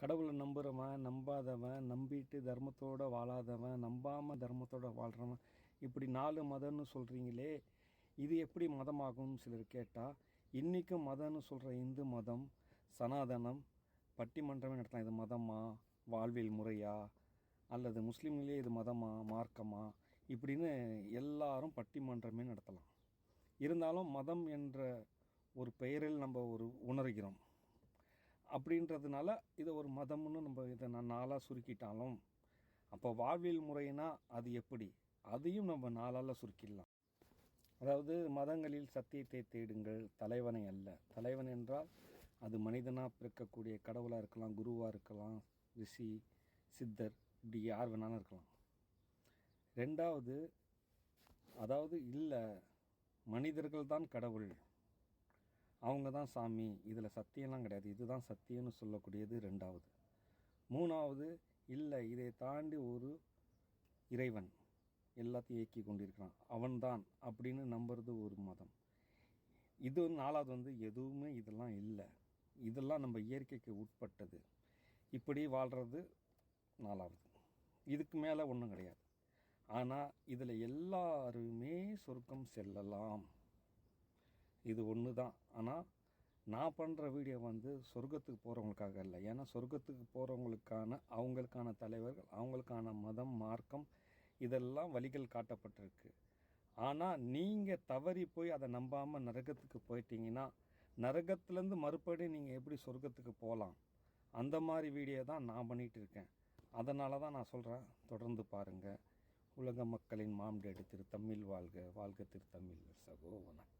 கடவுளை நம்புகிறவன், நம்பாதவன், நம்பிட்டு தர்மத்தோடு வாழாதவன், நம்பாமல் தர்மத்தோடு வாழ்கிறவன், இப்படி 4 மதம்னு சொல்கிறீங்களே, இது எப்படி மதமாகும்னு சிலர் கேட்டால், இன்றைக்கும் மதம்னு சொல்கிற இந்து மதம், சனாதனம், பட்டிமன்றமே நடத்தலாம். இது மதமா, வாழ்வியல் முறையா, அல்லது முஸ்லீம்களே இது மதமா, மார்க்கமா, இப்படின்னு எல்லாரும் பட்டிமன்றமே நடத்தலாம். இருந்தாலும் மதம் என்ற ஒரு பெயரில் நம்ம உணர்கிறோம். அப்படின்றதுனால இதை ஒரு மதம்னு நம்ம இதை நாளாக சுருக்கிட்டாலும், அப்போ வாழ்வியல் முறைனா அது எப்படி, அதையும் நம்ம நாளால் சுருக்கிடலாம். அதாவது மதங்களில் சத்தியத்தை தேடுங்கள், தலைவனை அல்ல. தலைவன் என்றால் அது மனிதனாக பிறக்கக்கூடிய கடவுளாக இருக்கலாம், குருவாக இருக்கலாம், ரிஷி, சித்தர், இப்படி யார் வேணாலும் இருக்கலாம். 2வது, அதாவது இல்லை, மனிதர்கள் தான் கடவுள், அவங்க தான் சாமி, இதில் சத்தியம்லாம் கிடையாது, இதுதான் சத்தியம்னு சொல்லக்கூடியது 2வது. 3வது, இல்லை, இதை தாண்டி ஒரு இறைவன் எல்லாத்தையும் இயக்கி கொண்டிருக்கிறான், அவன்தான் அப்படின்னு நம்புறது ஒரு மதம். இது 4வது எதுவுமே இதெல்லாம் இல்லை, இதெல்லாம் நம்ம இயற்கைக்கு உட்பட்டது, இப்படி வாழ்கிறது 4வது. இதுக்கு மேலே ஒன்றும் கிடையாது. ஆனால் இதில் எல்லாருமே சொர்க்கம் செல்லலாம், இது ஒன்று தான். ஆனால் நான் பண்ணுற வீடியோ சொர்க்கத்துக்கு போகிறவங்களுக்காக இல்லை. ஏன்னா சொர்க்கத்துக்கு போகிறவங்களுக்கான அவங்களுக்கான தலைவர்கள், அவங்களுக்கான மதம், மார்க்கம், இதெல்லாம் வழிகள் காட்டப்பட்டிருக்கு. ஆனால் நீங்கள் தவறி போய் அதை நம்பாமல் நரகத்துக்கு போயிட்டீங்கன்னா, நரகத்துலேருந்து மறுபடியும் நீங்கள் எப்படி சொர்க்கத்துக்கு போகலாம், அந்த மாதிரி வீடியோ தான் நான் பண்ணிகிட்டு இருக்கேன். அதனால தான் நான் சொல்கிறேன், தொடர்ந்து பாருங்கள். உலக மக்களின் மாம்டேடு திருத்தமிழ் வாழ்க, வாழ்க திருத்தமிழ் சகோ. வணக்கம்.